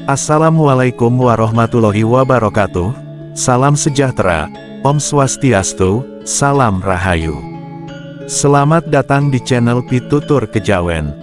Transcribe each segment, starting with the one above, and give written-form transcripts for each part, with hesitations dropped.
Assalamualaikum warahmatullahi wabarakatuh. Salam sejahtera, Om Swastiastu, Salam Rahayu. Selamat datang di channel Pitutur Kejawen.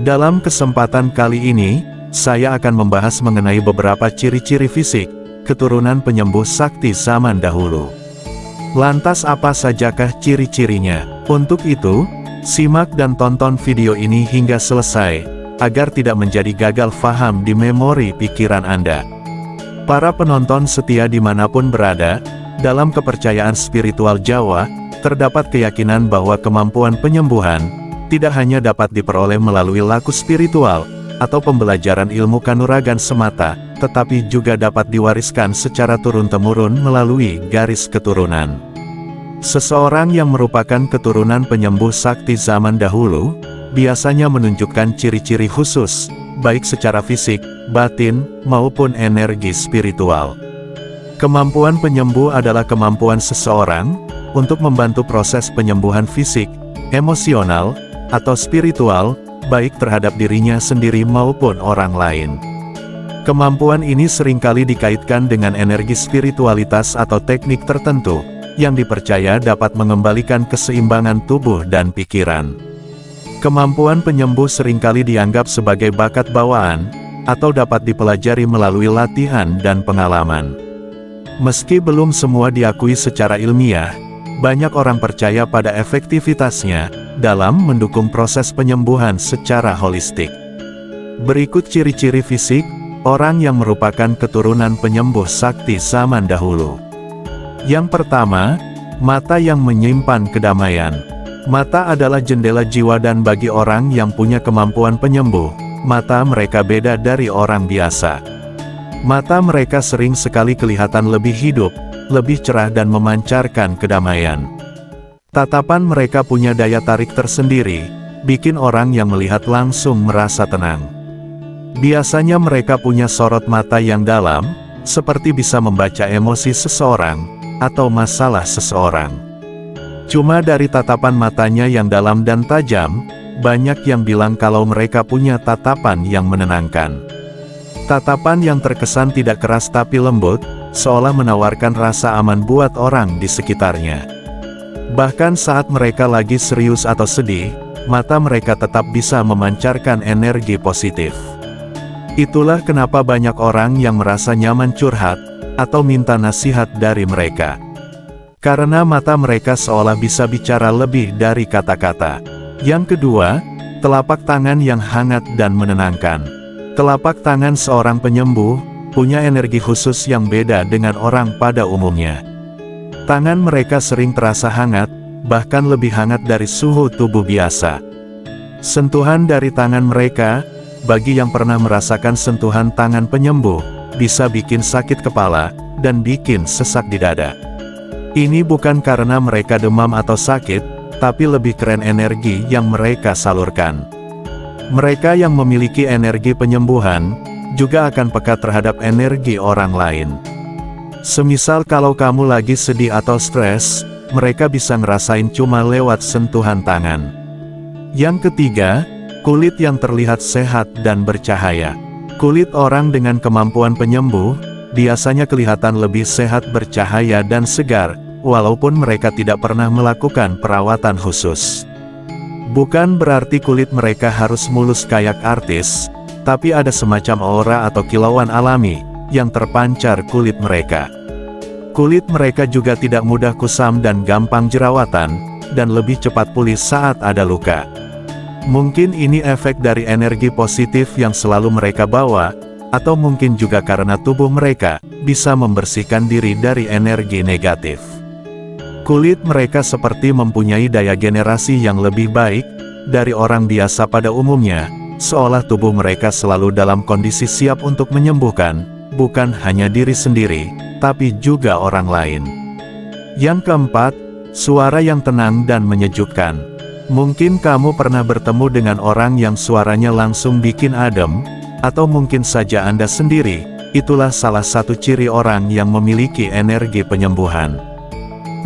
Dalam kesempatan kali ini, saya akan membahas mengenai beberapa ciri-ciri fisik keturunan penyembuh sakti zaman dahulu. Lantas apa sajakah ciri-cirinya? Untuk itu, simak dan tonton video ini hingga selesai, agar tidak menjadi gagal faham di memori pikiran Anda. Para penonton setia dimanapun berada, dalam kepercayaan spiritual Jawa, terdapat keyakinan bahwa kemampuan penyembuhan, tidak hanya dapat diperoleh melalui laku spiritual, atau pembelajaran ilmu kanuragan semata, tetapi juga dapat diwariskan secara turun-temurun melalui garis keturunan. Seseorang yang merupakan keturunan penyembuh sakti zaman dahulu, biasanya menunjukkan ciri-ciri khusus, baik secara fisik, batin, maupun energi spiritual. Kemampuan penyembuh adalah kemampuan seseorang untuk membantu proses penyembuhan fisik, emosional, atau spiritual, baik terhadap dirinya sendiri maupun orang lain. Kemampuan ini seringkali dikaitkan dengan energi spiritualitas atau teknik tertentu, yang dipercaya dapat mengembalikan keseimbangan tubuh dan pikiran. Kemampuan penyembuh seringkali dianggap sebagai bakat bawaan, atau dapat dipelajari melalui latihan dan pengalaman. Meski belum semua diakui secara ilmiah, banyak orang percaya pada efektivitasnya dalam mendukung proses penyembuhan secara holistik. Berikut ciri-ciri fisik orang yang merupakan keturunan penyembuh sakti zaman dahulu. Yang pertama, mata yang menyimpan kedamaian. Mata adalah jendela jiwa, dan bagi orang yang punya kemampuan penyembuh, mata mereka beda dari orang biasa. Mata mereka sering sekali kelihatan lebih hidup, lebih cerah dan memancarkan kedamaian. Tatapan mereka punya daya tarik tersendiri, bikin orang yang melihat langsung merasa tenang. Biasanya mereka punya sorot mata yang dalam, seperti bisa membaca emosi seseorang, atau masalah seseorang. Cuma dari tatapan matanya yang dalam dan tajam, banyak yang bilang kalau mereka punya tatapan yang menenangkan. Tatapan yang terkesan tidak keras tapi lembut, seolah menawarkan rasa aman buat orang di sekitarnya. Bahkan saat mereka lagi serius atau sedih, mata mereka tetap bisa memancarkan energi positif. Itulah kenapa banyak orang yang merasa nyaman curhat, atau minta nasihat dari mereka. Karena mata mereka seolah bisa bicara lebih dari kata-kata. Yang kedua, telapak tangan yang hangat dan menenangkan. Telapak tangan seorang penyembuh punya energi khusus yang beda dengan orang pada umumnya. Tangan mereka sering terasa hangat, bahkan lebih hangat dari suhu tubuh biasa. Sentuhan dari tangan mereka, bagi yang pernah merasakan sentuhan tangan penyembuh, bisa bikin sakit kepala dan bikin sesak di dada. Ini bukan karena mereka demam atau sakit, tapi lebih keren energi yang mereka salurkan. Mereka yang memiliki energi penyembuhan, juga akan peka terhadap energi orang lain. Semisal kalau kamu lagi sedih atau stres, mereka bisa ngerasain cuma lewat sentuhan tangan. Yang ketiga, kulit yang terlihat sehat dan bercahaya. Kulit orang dengan kemampuan penyembuh, biasanya kelihatan lebih sehat, bercahaya dan segar, walaupun mereka tidak pernah melakukan perawatan khusus. Bukan berarti kulit mereka harus mulus kayak artis, tapi ada semacam aura atau kilauan alami, yang terpancar kulit mereka. Kulit mereka juga tidak mudah kusam dan gampang jerawatan, dan lebih cepat pulih saat ada luka. Mungkin ini efek dari energi positif yang selalu mereka bawa, atau mungkin juga karena tubuh mereka bisa membersihkan diri dari energi negatif. Kulit mereka seperti mempunyai daya generasi yang lebih baik dari orang biasa pada umumnya, seolah tubuh mereka selalu dalam kondisi siap untuk menyembuhkan, bukan hanya diri sendiri, tapi juga orang lain. Yang keempat, suara yang tenang dan menyejukkan. Mungkin kamu pernah bertemu dengan orang yang suaranya langsung bikin adem, atau mungkin saja Anda sendiri, itulah salah satu ciri orang yang memiliki energi penyembuhan.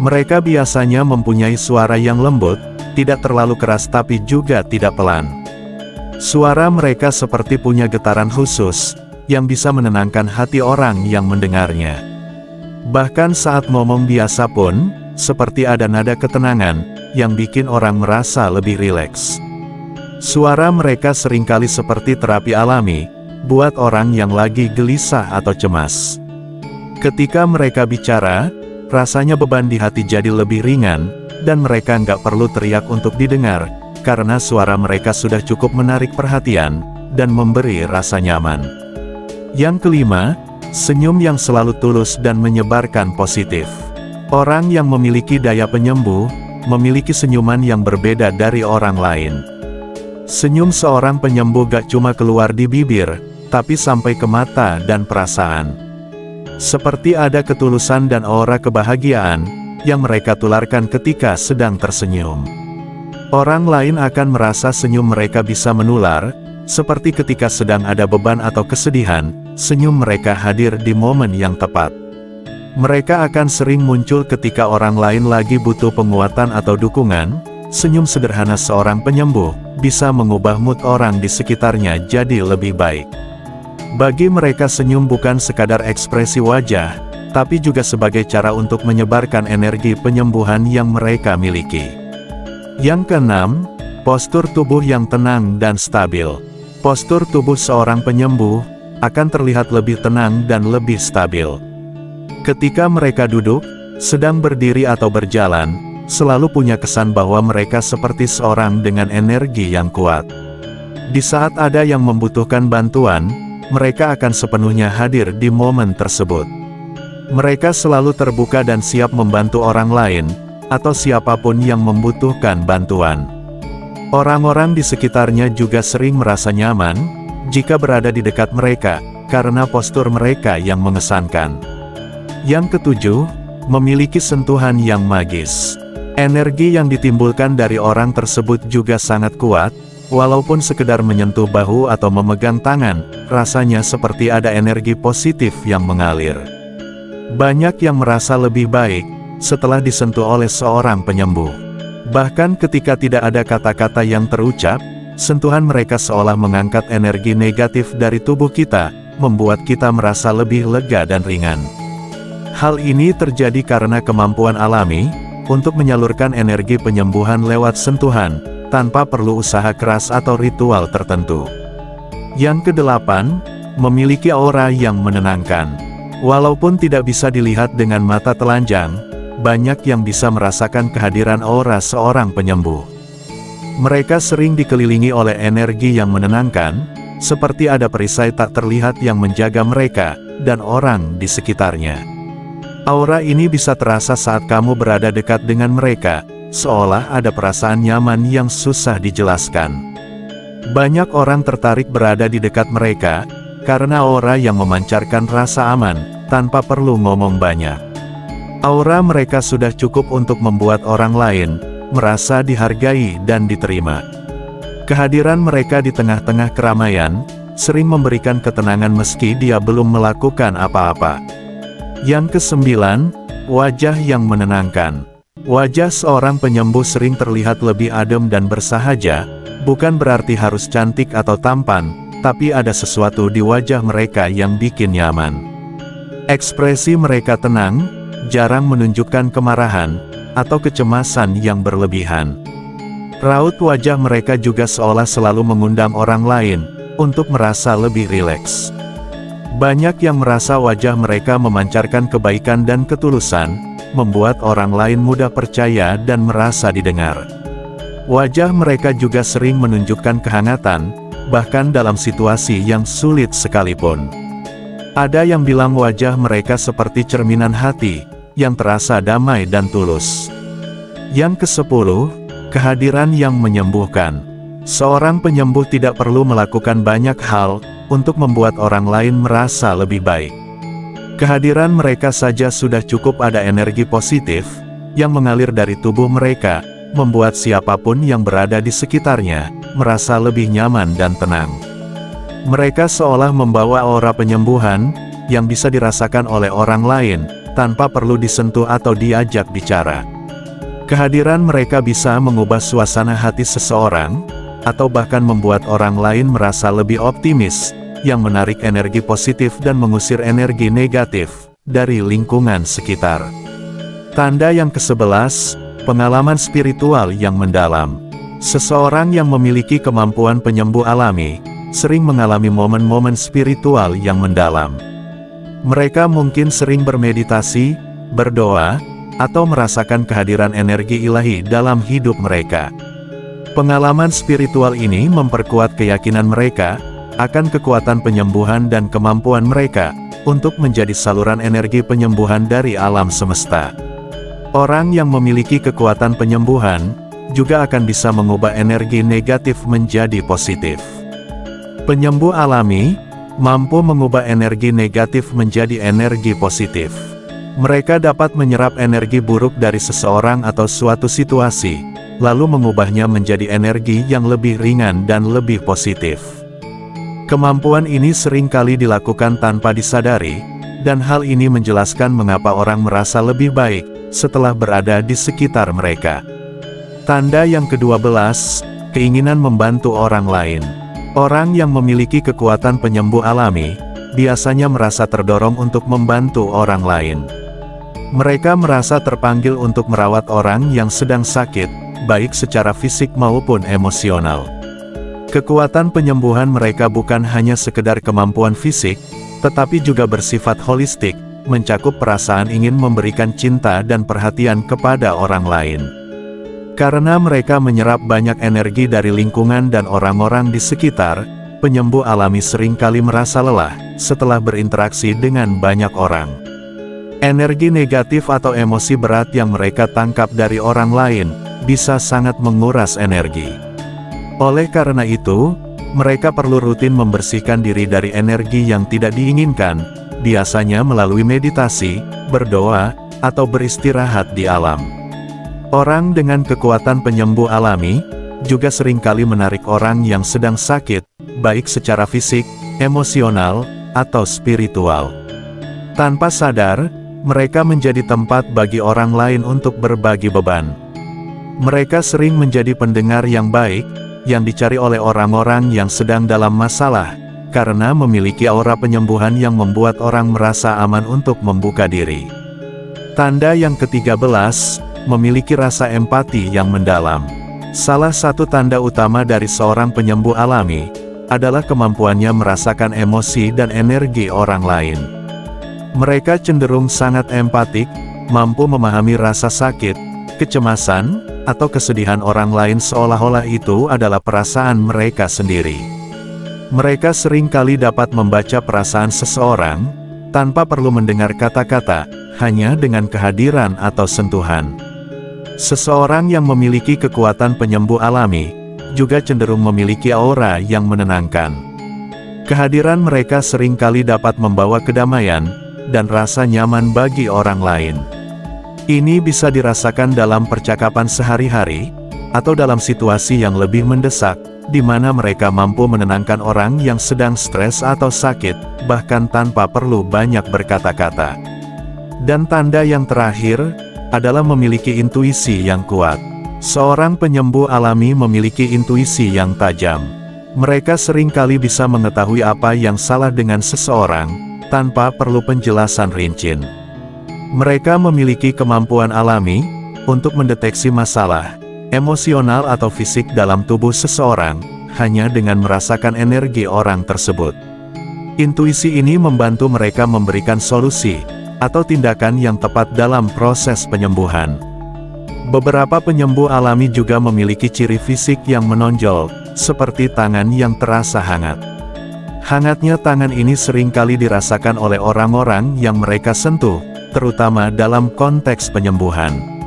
Mereka biasanya mempunyai suara yang lembut, tidak terlalu keras tapi juga tidak pelan. Suara mereka seperti punya getaran khusus, yang bisa menenangkan hati orang yang mendengarnya. Bahkan saat ngomong biasa pun, seperti ada nada ketenangan, yang bikin orang merasa lebih rileks. Suara mereka seringkali seperti terapi alami, buat orang yang lagi gelisah atau cemas. Ketika mereka bicara, rasanya beban di hati jadi lebih ringan, dan mereka nggak perlu teriak untuk didengar, karena suara mereka sudah cukup menarik perhatian, dan memberi rasa nyaman. Yang kelima, senyum yang selalu tulus dan menyebarkan positif. Orang yang memiliki daya penyembuh, memiliki senyuman yang berbeda dari orang lain. Senyum seorang penyembuh gak cuma keluar di bibir, tapi sampai ke mata dan perasaan. Seperti ada ketulusan dan aura kebahagiaan, yang mereka tularkan ketika sedang tersenyum. Orang lain akan merasa senyum mereka bisa menular, seperti ketika sedang ada beban atau kesedihan, senyum mereka hadir di momen yang tepat. Mereka akan sering muncul ketika orang lain lagi butuh penguatan atau dukungan. Senyum sederhana seorang penyembuh, bisa mengubah mood orang di sekitarnya jadi lebih baik. Bagi mereka senyum bukan sekadar ekspresi wajah, tapi juga sebagai cara untuk menyebarkan energi penyembuhan yang mereka miliki. Yang keenam, postur tubuh yang tenang dan stabil. Postur tubuh seorang penyembuh akan terlihat lebih tenang dan lebih stabil. Ketika mereka duduk, sedang berdiri atau berjalan, selalu punya kesan bahwa mereka seperti seorang dengan energi yang kuat. Di saat ada yang membutuhkan bantuan, mereka akan sepenuhnya hadir di momen tersebut. Mereka selalu terbuka dan siap membantu orang lain, atau siapapun yang membutuhkan bantuan. Orang-orang di sekitarnya juga sering merasa nyaman, jika berada di dekat mereka, karena postur mereka yang mengesankan. Yang ketujuh, memiliki sentuhan yang magis. Energi yang ditimbulkan dari orang tersebut juga sangat kuat, walaupun sekedar menyentuh bahu atau memegang tangan, rasanya seperti ada energi positif yang mengalir. Banyak yang merasa lebih baik, setelah disentuh oleh seorang penyembuh. Bahkan ketika tidak ada kata-kata yang terucap, sentuhan mereka seolah mengangkat energi negatif dari tubuh kita, membuat kita merasa lebih lega dan ringan. Hal ini terjadi karena kemampuan alami, untuk menyalurkan energi penyembuhan lewat sentuhan, tanpa perlu usaha keras atau ritual tertentu. Yang kedelapan, memiliki aura yang menenangkan. Walaupun tidak bisa dilihat dengan mata telanjang, banyak yang bisa merasakan kehadiran aura seorang penyembuh. Mereka sering dikelilingi oleh energi yang menenangkan, seperti ada perisai tak terlihat yang menjaga mereka, dan orang di sekitarnya. Aura ini bisa terasa saat kamu berada dekat dengan mereka, seolah ada perasaan nyaman yang susah dijelaskan. Banyak orang tertarik berada di dekat mereka, karena aura yang memancarkan rasa aman, tanpa perlu ngomong banyak. Aura mereka sudah cukup untuk membuat orang lain merasa dihargai dan diterima. Kehadiran mereka di tengah-tengah keramaian sering memberikan ketenangan meski dia belum melakukan apa-apa. Yang kesembilan, wajah yang menenangkan. Wajah seorang penyembuh sering terlihat lebih adem dan bersahaja, bukan berarti harus cantik atau tampan, tapi ada sesuatu di wajah mereka yang bikin nyaman. Ekspresi mereka tenang, jarang menunjukkan kemarahan, atau kecemasan yang berlebihan. Raut wajah mereka juga seolah selalu mengundang orang lain, untuk merasa lebih rileks. Banyak yang merasa wajah mereka memancarkan kebaikan dan ketulusan, membuat orang lain mudah percaya dan merasa didengar. Wajah mereka juga sering menunjukkan kehangatan, bahkan dalam situasi yang sulit sekalipun. Ada yang bilang wajah mereka seperti cerminan hati, yang terasa damai dan tulus. Yang kesepuluh, kehadiran yang menyembuhkan. Seorang penyembuh tidak perlu melakukan banyak hal, untuk membuat orang lain merasa lebih baik. Kehadiran mereka saja sudah cukup ada energi positif, yang mengalir dari tubuh mereka, membuat siapapun yang berada di sekitarnya, merasa lebih nyaman dan tenang. Mereka seolah membawa aura penyembuhan, yang bisa dirasakan oleh orang lain, tanpa perlu disentuh atau diajak bicara. Kehadiran mereka bisa mengubah suasana hati seseorang, atau bahkan membuat orang lain merasa lebih optimis, yang menarik energi positif dan mengusir energi negatif dari lingkungan sekitar. Tanda yang ke-11, pengalaman spiritual yang mendalam. Seseorang yang memiliki kemampuan penyembuh alami, sering mengalami momen-momen spiritual yang mendalam. Mereka mungkin sering bermeditasi, berdoa, atau merasakan kehadiran energi ilahi dalam hidup mereka. Pengalaman spiritual ini memperkuat keyakinan mereka akan kekuatan penyembuhan dan kemampuan mereka untuk menjadi saluran energi penyembuhan dari alam semesta. Orang yang memiliki kekuatan penyembuhan juga akan bisa mengubah energi negatif menjadi positif. Penyembuh alami mampu mengubah energi negatif menjadi energi positif. Mereka dapat menyerap energi buruk dari seseorang atau suatu situasi, lalu mengubahnya menjadi energi yang lebih ringan dan lebih positif. Kemampuan ini seringkali dilakukan tanpa disadari, dan hal ini menjelaskan mengapa orang merasa lebih baik setelah berada di sekitar mereka. Tanda yang ke-12, keinginan membantu orang lain. Orang yang memiliki kekuatan penyembuh alami, biasanya merasa terdorong untuk membantu orang lain. Mereka merasa terpanggil untuk merawat orang yang sedang sakit, baik secara fisik maupun emosional. Kekuatan penyembuhan mereka bukan hanya sekedar kemampuan fisik, tetapi juga bersifat holistik, mencakup perasaan ingin memberikan cinta dan perhatian kepada orang lain. Karena mereka menyerap banyak energi dari lingkungan dan orang-orang di sekitar, penyembuh alami seringkali merasa lelah setelah berinteraksi dengan banyak orang. Energi negatif atau emosi berat yang mereka tangkap dari orang lain bisa sangat menguras energi. Oleh karena itu, mereka perlu rutin membersihkan diri dari energi yang tidak diinginkan, biasanya melalui meditasi, berdoa, atau beristirahat di alam. Orang dengan kekuatan penyembuh alami juga seringkali menarik orang yang sedang sakit, baik secara fisik, emosional, atau spiritual. Tanpa sadar, mereka menjadi tempat bagi orang lain untuk berbagi beban. Mereka sering menjadi pendengar yang baik, yang dicari oleh orang-orang yang sedang dalam masalah, karena memiliki aura penyembuhan yang membuat orang merasa aman untuk membuka diri. Tanda yang ke-13, memiliki rasa empati yang mendalam. Salah satu tanda utama dari seorang penyembuh alami adalah kemampuannya merasakan emosi dan energi orang lain. Mereka cenderung sangat empatik, mampu memahami rasa sakit, kecemasan, atau kesedihan orang lain seolah-olah itu adalah perasaan mereka sendiri. Mereka seringkali dapat membaca perasaan seseorang tanpa perlu mendengar kata-kata, hanya dengan kehadiran atau sentuhan. Seseorang yang memiliki kekuatan penyembuh alami juga cenderung memiliki aura yang menenangkan. Kehadiran mereka seringkali dapat membawa kedamaian dan rasa nyaman bagi orang lain. Ini bisa dirasakan dalam percakapan sehari-hari atau dalam situasi yang lebih mendesak, di mana mereka mampu menenangkan orang yang sedang stres atau sakit, bahkan tanpa perlu banyak berkata-kata. Dan tanda yang terakhir adalah memiliki intuisi yang kuat. Seorang penyembuh alami memiliki intuisi yang tajam. Mereka seringkali bisa mengetahui apa yang salah dengan seseorang, tanpa perlu penjelasan rinci. Mereka memiliki kemampuan alami untuk mendeteksi masalah emosional atau fisik dalam tubuh seseorang, hanya dengan merasakan energi orang tersebut. Intuisi ini membantu mereka memberikan solusi atau tindakan yang tepat dalam proses penyembuhan. Beberapa penyembuh alami juga memiliki ciri fisik yang menonjol, seperti tangan yang terasa hangat. Hangatnya tangan ini seringkali dirasakan oleh orang-orang yang mereka sentuh, terutama dalam konteks penyembuhan.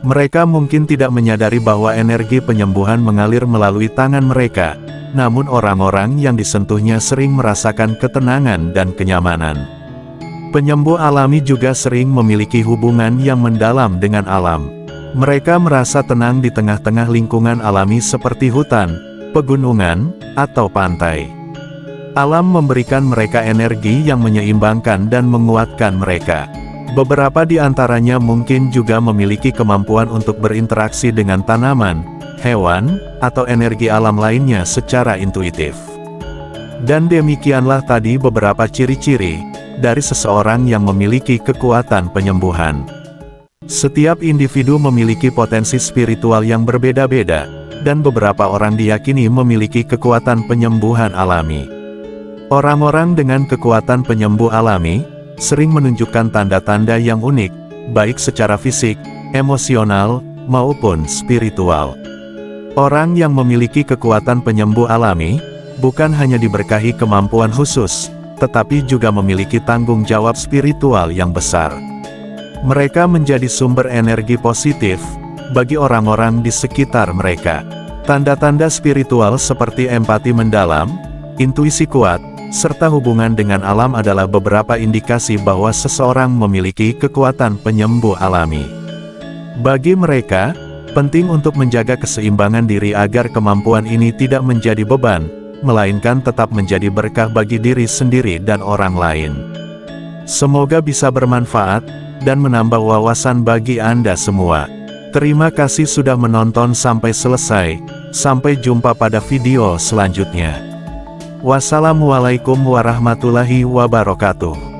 Mereka mungkin tidak menyadari bahwa energi penyembuhan mengalir melalui tangan mereka, namun orang-orang yang disentuhnya sering merasakan ketenangan dan kenyamanan. Penyembuh alami juga sering memiliki hubungan yang mendalam dengan alam. Mereka merasa tenang di tengah-tengah lingkungan alami seperti hutan, pegunungan, atau pantai. Alam memberikan mereka energi yang menyeimbangkan dan menguatkan mereka. Beberapa di antaranya mungkin juga memiliki kemampuan untuk berinteraksi dengan tanaman, hewan, atau energi alam lainnya secara intuitif. Dan demikianlah tadi beberapa ciri-ciri dari seseorang yang memiliki kekuatan penyembuhan. Setiap individu memiliki potensi spiritual yang berbeda-beda, dan beberapa orang diyakini memiliki kekuatan penyembuhan alami. Orang-orang dengan kekuatan penyembuh alami sering menunjukkan tanda-tanda yang unik, baik secara fisik, emosional, maupun spiritual. Orang yang memiliki kekuatan penyembuh alami bukan hanya diberkahi kemampuan khusus, tetapi juga memiliki tanggung jawab spiritual yang besar. Mereka menjadi sumber energi positif bagi orang-orang di sekitar mereka. Tanda-tanda spiritual seperti empati mendalam, intuisi kuat, serta hubungan dengan alam adalah beberapa indikasi bahwa seseorang memiliki kekuatan penyembuh alami. Bagi mereka, penting untuk menjaga keseimbangan diri agar kemampuan ini tidak menjadi beban, melainkan tetap menjadi berkah bagi diri sendiri dan orang lain. Semoga bisa bermanfaat dan menambah wawasan bagi Anda semua. Terima kasih sudah menonton sampai selesai. Sampai jumpa pada video selanjutnya. Wassalamualaikum warahmatullahi wabarakatuh.